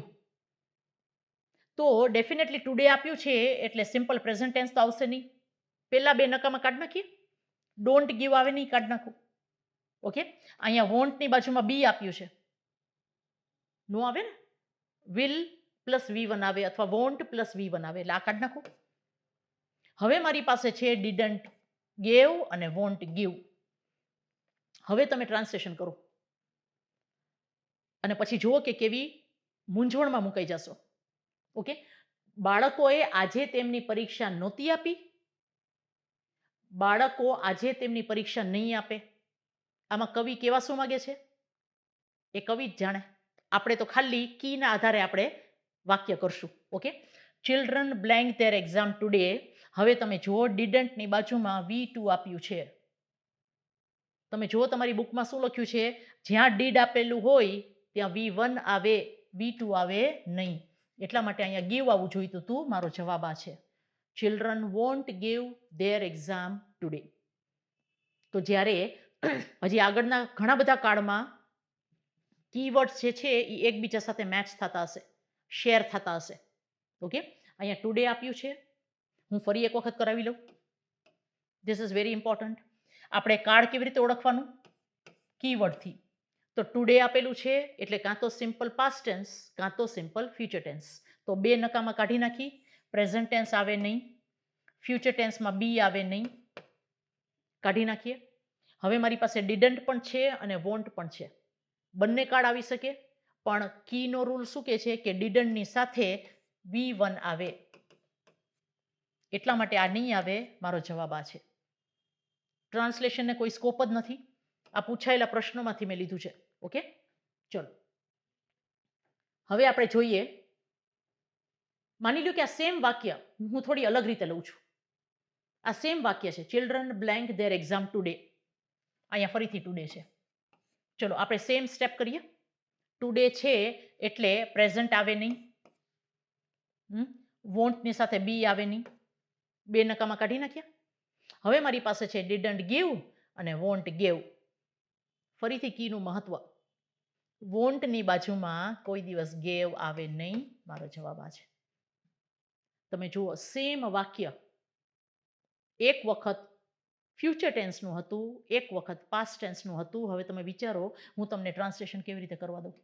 તો ડેફિનેટલી ટુડે આપ્યું છે એટલે સિમ્પલ પ્રેઝન્ટ ટેન્સ તો આવશે નહીં. પેલા બે નકામાં કાઢી નાખીએ. ડોન્ટ ગીવ આવે નહીં, કાઢી નાખું. ઓકે, અહીંયા વોન્ટની બાજુમાં બી આપ્યું છે, નો આવે ને. વિલ પ્લસ V1 આવે અથવા વોન્ટ પ્લસ V1 આવે, એટલે આ કાઢી નાખું. હવે મારી પાસે છે ડીડન્ટ ગેવ અને વોન્ટ ગીવ. હવે તમે ટ્રાન્સલેશન કરો અને પછી જુઓ કે કેવી મૂંઝવણમાં મુકાઈ જશો. ઓકે, બાળકોએ આજે તેમની પરીક્ષા નહોતી આપી. બાળકો આજે તેમની પરીક્ષા નહીં આપે. આમાં કવિ કેવા શું માગે છે એ કવિ જ જાણે. આપણે તો ખાલી કીના આધારે આપણે વાક્ય કરશું. Okay, children blank there exam today. હવે તમે જુઓ ડીડન્ટની બાજુમાં V2 આપ્યું છે. તમે જુઓ તમારી બુકમાં શું લખ્યું છે, જ્યાં ડીડ આપેલું હોય ત્યાં V1 આવે, V2 આવે નહીં. એટલા માટે અહીંયા ગીવ આવવું જોઈતું હતું. મારો જવાબ આ છે, children want give there exam today. તો જ્યારે હજી આગળના ઘણા બધા કાળમાં કીવર્ડ્સ જે છે એ એકબીજા સાથે મેચ થતા હશે, શેર થતા હશે. ઓકે, અહીંયા ટુડે આપ્યું છે. હું ફરી એક વખત કરાવી લઉં. This is very important. આપણે કાળ કેવી રીતે ઓળખવાનું? કીવર્ડથી. તો ટુડે આપેલું છે એટલે કાં તો સિમ્પલ પાસ્ટ ટેન્સ કાં તો સિમ્પલ ફ્યુચર ટેન્સ. તો બે નકામાં કાઢી નાખી. પ્રેઝન્ટ ટેન્સ આવે નહીં, ફ્યુચર ટેન્સમાં બી આવે નહીં, કાઢી નાખીએ. હવે મારી પાસે ડીડન્ટ પણ છે અને વોન્ટ પણ છે. બંને કાળ આવી શકે, પણ કીનો રૂલ શું કહે છે કે ડીડન્ટની સાથે V1 આવે. એટલા માટે આ નહીં આવે. મારો જવાબ આ છે. ટ્રાન્સલેશનને કોઈ સ્કોપ જ નથી. આ પૂછાયેલા પ્રશ્નોમાંથી મેં લીધું છે. ઓકે, ચલો. હવે આપણે જોઈએ. માની લો કે આ સેમ વાક્ય હું થોડી અલગ રીતે લઉં છું. આ સેમ વાક્ય છે, children blank there exam today. અહીંયા ફરીથી ટુડે છે. ચલો આપણે સેમ સ્ટેપ કરીએ. ટુડે છે એટલે પ્રેઝન્ટ આવે નહીં, વોન્ટની સાથે બી આવે નહીં, બે નકામાં કાઢી નાખ્યા. હવે મારી પાસે છે ડીડન્ટ ગીવ અને વોન્ટ ગેવ. ફરીથી કીનું મહત્વ. વોન્ટની બાજુમાં કોઈ દિવસ ગેવ આવે નહીં. મારો જવાબ આ છે. તમે જુઓ, સેમ વાક્ય એક વખત ફ્યુચર ટેન્સનું હતું, એક વખત પાસ્ટ ટેન્સનું હતું. હવે તમે વિચારો હું તમને ટ્રાન્સલેશન કેવી રીતે કરવા દઉં.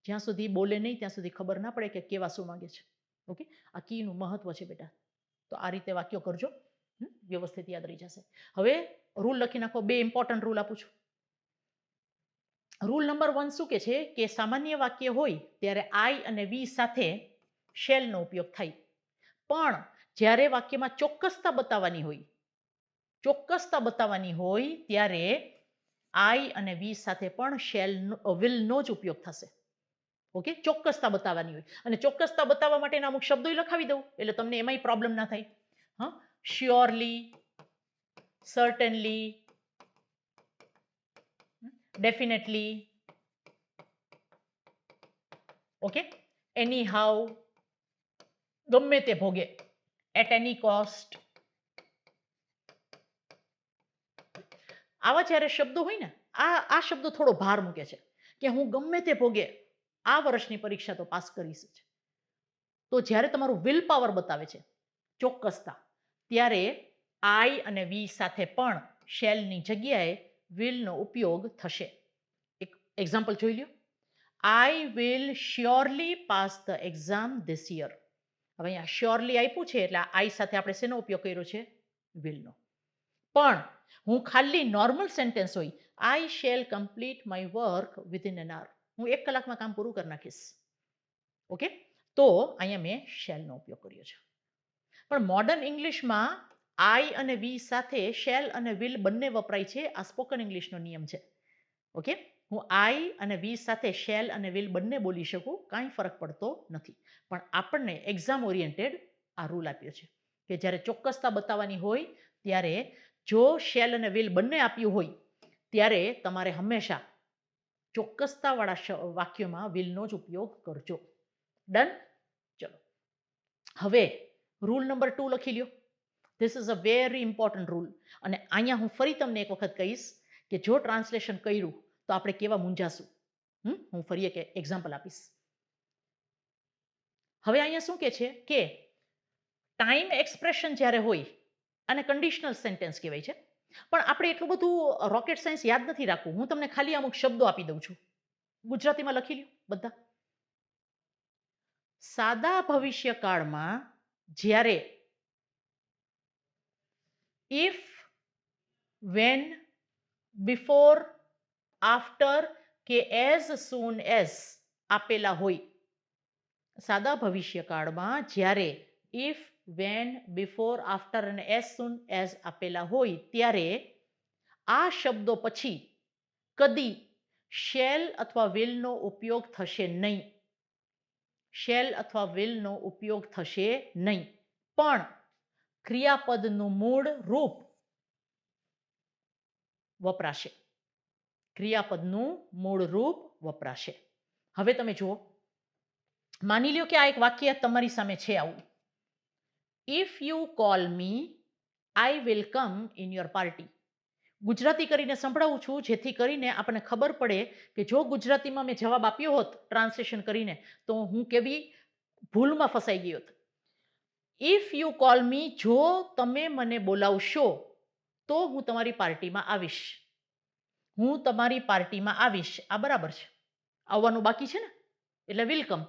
જ્યાં સુધી બોલે નહીં ત્યાં સુધી ખબર ના પડે કે કેવા શું માંગે છે. ઓકે, આ કીનું મહત્વ છે બેટા. તો આ રીતે વાક્યો કરજો, વ્યવસ્થિત યાદ રહી જશે. હવે રૂલ લખી નાખો. બે ઇમ્પોર્ટન્ટ રૂલ આપું છું. રૂલ નંબર 1 શું કે છે કે સામાન્ય વાક્ય હોય ત્યારે આઈ અને વી સાથે શેલનો ઉપયોગ થાય. પણ જ્યારે વાક્યમાં ચોક્કસતા બતાવવાની હોય ત્યારે આઈ અને વી સાથે પણ વિલનો જ ઉપયોગ થશે. ઓકે, ચોક્કસતા બતાવવાની હોય અને ચોક્કસતા બતાવવા માટેના અમુક શબ્દો લખાવી દઉં એટલે તમને એમાંય પ્રોબ્લેમ ના થાય. હા, surely, સર્ટનલી, definitely, okay, any how, ગમે તે ભોગે, એટ એની કોસ્ટ. આવા જ્યારે શબ્દો હોય ને, આ શબ્દો થોડો ભાર મૂકે છે કે હું ગમે તે ભોગે આ વર્ષની પરીક્ષા તો પાસ કરીશ જ. તો જ્યારે તમારું વિલ પાવર બતાવે છે, ચોક્કસતા, ત્યારે આઈ અને વી સાથે પણ શેલની જગ્યાએ વિલનો ઉપયોગ થશે. એક એક્ઝામ્પલ જોઈ લ્યો. I will surely pass the exam this year. હવે અહીંયા શ્યોરલી આપ્યું છે એટલે આઈ સાથે આપણે શેનો ઉપયોગ કર્યો છે? વિલનો. પણ હું ખાલી નોર્મલ સેન્ટેન્સ હોય, આઈ shell complete my work within N આવર, હું 1 કલાકમાં કામ પૂરું કરી નાખીશ. ઓકે, તો અહીંયા મેં શેલનો ઉપયોગ કર્યો છે. પણ મોડર્ન ઇંગ્લિશમાં આઈ અને વી સાથે શેલ અને વિલ બંને વપરાય છે. આ સ્પોકન ઇંગ્લિશનો નિયમ છે. ઓકે, હું આઈ અને વી સાથે શેલ અને વિલ બંને બોલી શકું, કાંઈ ફરક પડતો નથી. પણ આપણને એક્ઝામ ઓરિએન્ટેડ આ રૂલ આપ્યો છે કે જ્યારે ચોક્કસતા બતાવવાની હોય ત્યારે જો શેલ અને વિલ બંને આપ્યું હોય ત્યારે તમારે હંમેશા ચોક્કસતાવાળા વાક્યોમાં વિલનો જ ઉપયોગ કરજો. ડન? ચલો, હવે રૂલ નંબર 2 લખી લ્યો. This is a very important rule. અને અહીંયા હું ફરી તમને એક વખત કહીશ કે જો ટ્રાન્સલેશન કર્યું તો આપણે કેવા મૂંઝાશું. હું ફરી એક એક્ઝામ્પલ આપીશ. હવે અહીંયા શું કે છે કે ટાઈમ એક્સપ્રેશન જ્યારે હોય અને કન્ડિશનલ સેન્ટેન્સ કહેવાય છે, પણ આપણે એટલું બધું રોકેટ સાયન્સ યાદ નથી રાખવું. હું તમને ખાલી અમુક શબ્દો આપી દઉં છું. ગુજરાતીમાં લખી લ્યો બધા. સાદા ભવિષ્યકાળમાં જ્યારે ઇફ, વેન, બિફોર, આફ્ટર કે એઝ સૂન એઝ આપેલા હોય, સાદા ભવિષ્યકાળમાં જ્યારે ઇફ, વેન, બિફોર, આફ્ટર અને એઝ સૂન એઝ આપેલા હોય ત્યારે આ શબ્દો પછી કદી શેલ અથવા વિલનો ઉપયોગ થશે નહીં. શેલ અથવા વિલનો ઉપયોગ થશે નહીં, પણ ક્રિયાપદનું મૂળ રૂપ વપરાશે. ક્રિયાપદનું મૂળ રૂપ વપરાશે. હવે તમે જુઓ, માની લ્યો કે આ એક વાક્ય તમારી સામે છે આવું. If you call me, I will come in your party. Gujarati કરીને સંભળાવું છું જેથી કરીને આપણને ખબર પડે કે જો ગુજરાતીમાં મેં જવાબ આપ્યો હોત ટ્રાન્સલેશન કરીને તો હું કેવી ભૂલમાં ફસાઈ ગઈ હોત. ઇફ યુ કોલ મી, જો તમે મને બોલાવશો તો હું તમારી પાર્ટીમાં આવીશ. હું તમારી પાર્ટીમાં આવીશ, આ બરાબર છે. આવવાનું બાકી છે ને, એટલે વેલકમ.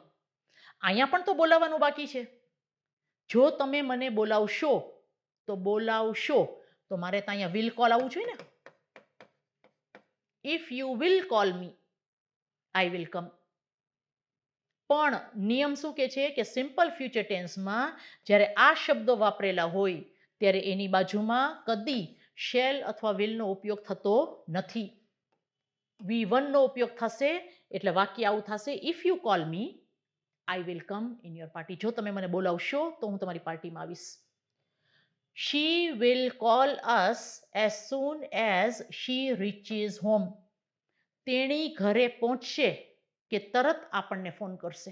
અહીંયા પણ તો બોલાવવાનું બાકી છે. જો તમે મને બોલાવશો તો બોલાવશો તો મારે તો અહીંયા વિલ કોલ આવવું જોઈએ ને. If you will call me, I will come. પણ નિયમ શું કે છે કે સિમ્પલ ફ્યુચર ટેન્સમાં જ્યારે આ શબ્દો વાપરેલા હોય ત્યારે એની બાજુમાં કદી શેલ અથવા વિલનો ઉપયોગ થતો નથી. V1 નો ઉપયોગ થશે એટલે વાક્ય આવું થશે, if you call me, I will come in your party. જો તમે મને બોલાવશો તો હું તમારી પાર્ટીમાં આવીશ. She will call us as soon as she reaches home. તેણી ઘરે પહોંચશે કે તરત આપણને ફોન કરશે.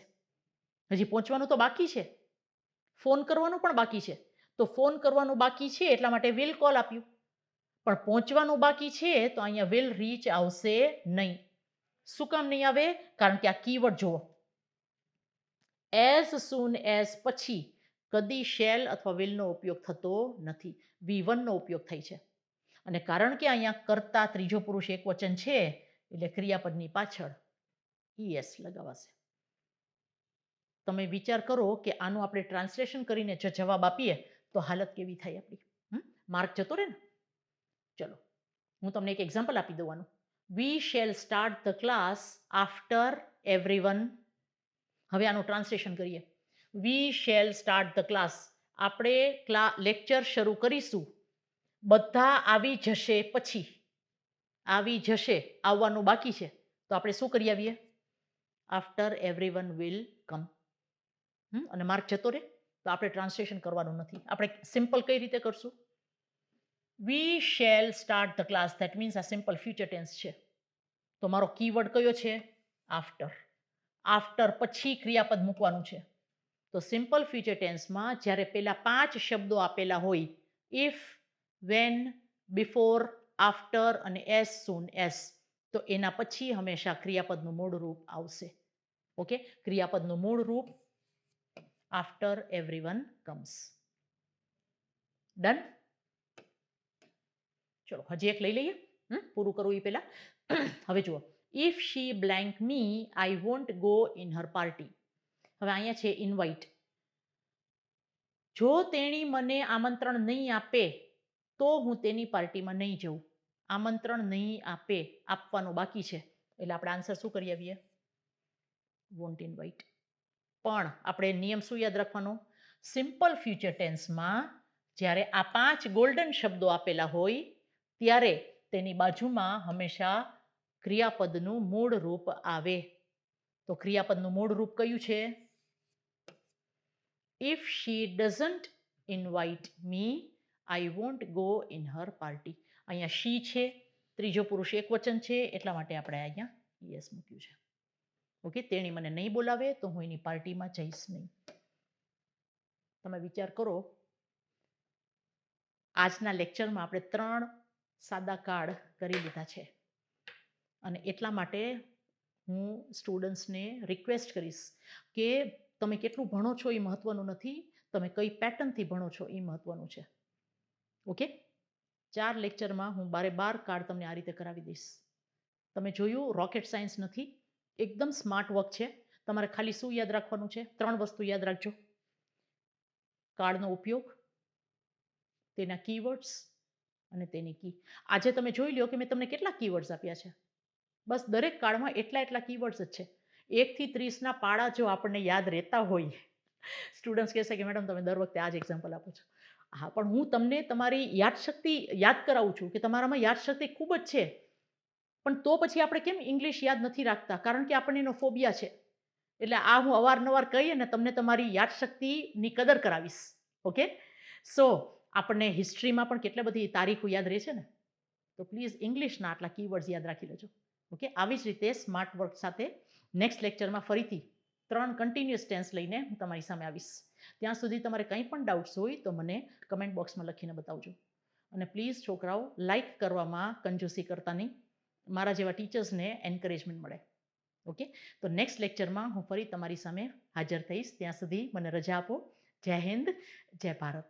હજી પહોંચવાનું તો બાકી છે, ફોન કરવાનું પણ બાકી છે. તો ફોન કરવાનું બાકી છે એટલા માટે વિલ કોલ આપ્યું, પણ પહોંચવાનું બાકી છે તો અહીંયા વિલ રીચ આવશે નહીં. શું કામ નહીં આવે? કારણ કે આ કીવર્ડ જુઓ, એઝ સૂન એઝ પછી કદી શેલ અથવા વિલનો ઉપયોગ થતો નથી. V1 નો ઉપયોગ થાય છે. અને કારણ કે અહીંયા કરતા ત્રીજો પુરુષ એક વચન છે એટલે ક્રિયાપદની પાછળ ES લગાવાશે. તમે વિચાર કરો કે આનું આપણે ટ્રાન્સલેશન કરીને જો જવાબ આપીએ તો હાલત કેવી થાય આપણી? માર્ક જતો રહે ને. ચલો, હું તમને એક એક્ઝામ્પલ આપી દઉં આનું. We shall start the class after everyone. હવે આનું ટ્રાન્સલેશન કરીએ. We shall start the class, આપણે લેક્ચર શરૂ કરીશું બધા આવી જશે પછી. આવી જશે, આવવાનું બાકી છે તો આપણે શું કરી આવીએ? After everyone will come. અને માર્ક જતો રહે તો આપણે ટ્રાન્સલેશન કરવાનું નથી. આપણે સિમ્પલ કઈ રીતે કરશું? We shall start the class, that means આ સિમ્પલ ફ્યુચર ટેન્સ છે. તો મારો કીવર્ડ કયો છે? આફ્ટર. આફ્ટર પછી ક્રિયાપદ મૂકવાનું છે. તો સિમ્પલ ફ્યુચર ટેન્સમાં જ્યારે પેલા 5 શબ્દો આપેલા હોય, ઇફ, વેન, બિફોર, આફ્ટર અને એઝ સૂન એઝ, તો એના પછી હંમેશા ક્રિયાપદનું મૂળ રૂપ આવશે. ઓકે, ક્રિયાપદનું મૂળ રૂપ આફ્ટર એવરીવન કમ્સ. ડન? ચલો હજી એક લઈ લઈએ, પૂરું કરવું એ પહેલા. હવે જુઓ, if she blank me, I won't go in her party. હવે અહીંયા છે ઇન્વાઇટ. જો તેણી મને આમંત્રણ નહીં આપે તો હું તેની પાર્ટીમાં નહીં જઉં. આમંત્રણ નહીં આપે, આપવાનું બાકી છે એટલે આપણે આન્સર શું કરી આવીએ? Want invite. પણ આપણે નિયમ શું યાદ રાખવાનો? સિમ્પલ ફ્યુચર ટેન્સમાં જ્યારે આ 5 ગોલ્ડન શબ્દો આપેલા હોય ત્યારે તેની બાજુમાં હંમેશા ક્રિયાપદનું મૂળ રૂપ આવે. તો ક્રિયાપદનું મૂળ રૂપ કયું છે? If she doesn't invite me I won't go in her party. અહીંયા શી છે, ત્રીજો પુરુષ એકવચન છે, એટલા માટે આપણે અહીંયા યસ મૂક્યું છે. ઓકે, તેણી મને નહીં બોલાવે તો હું એની પાર્ટીમાં જઈશ નહીં. તમે વિચાર કરો, આજના લેક્ચરમાં આપણે 3 સાદા કાર્ડ કરી લીધા છે અને એટલા માટે હું સ્ટુડન્ટ્સને રિક્વેસ્ટ કરીશ કે તમે કેટલું ભણો છો એ મહત્વનું નથી, તમે કઈ પેટર્નથી ભણો છો એ મહત્વનું છે. ઓકે, 4 લેક્ચરમાં હું 12 કાર્ડ તમને આ રીતે કરાવી દઈશ. તમે જોયું, રોકેટ સાયન્સ નથી, એકદમ સ્માર્ટ વર્ક છે. તમારે ખાલી શું યાદ રાખવાનું છે? 3 વસ્તુ યાદ રાખજો. કાર્ડનો ઉપયોગ, તેના કીવર્ડ્સ અને તેની કી. આજે તમે જોઈ લો કે મેં તમને કેટલા કીવર્ડ્સ આપ્યા છે. બસ દરેક કાર્ડમાં એટલા કીવર્ડ્સ જ છે. 1 થી 30ના પાડા જો આપણને યાદ રહેતા હોય, સ્ટુડન્ટ્સ કહેશે કે મેડમ તમે દર વખતે આ જ એક્ઝામ્પલ આપો છો. હા, પણ હું તમને તમારી યાદશક્તિ યાદ કરાવું છું કે તમારામાં યાદશક્તિ ખૂબ જ છે, પણ તો પછી આપણે કેમ ઇંગ્લિશ યાદ નથી રાખતા? કારણ કે આપણને એનો ફોબિયા છે. એટલે આ હું અવારનવાર કહી અને તમને તમારી યાદશક્તિની કદર કરાવીશ. ઓકે, સો આપણને હિસ્ટ્રીમાં પણ કેટલી બધી તારીખો યાદ રહે છે ને, તો પ્લીઝ ઇંગ્લિશના આટલા કીવર્ડ્સ યાદ રાખી લેજો. ઓકે, આવી જ રીતે સ્માર્ટ વર્ક સાથે નેક્સ્ટ લેક્ચરમાં ફરીથી 3 કન્ટિન્યુઅસ ટેન્સ લઈને હું તમારી સામે આવીશ. ત્યાં સુધી તમારે કંઈ પણ ડાઉટ્સ હોય તો મને કમેન્ટ બોક્સમાં લખીને બતાવજો. અને પ્લીઝ છોકરાઓ, લાઇક કરવામાં કંજૂસી કરતા નહીં, મારા જેવા ટીચર્સને એન્કરેજમેન્ટ મળે. ઓકે, તો નેક્સ્ટ લેક્ચરમાં હું ફરી તમારી સામે હાજર થઈશ. ત્યાં સુધી મને રજા આપો. જય હિન્દ, જય ભારત.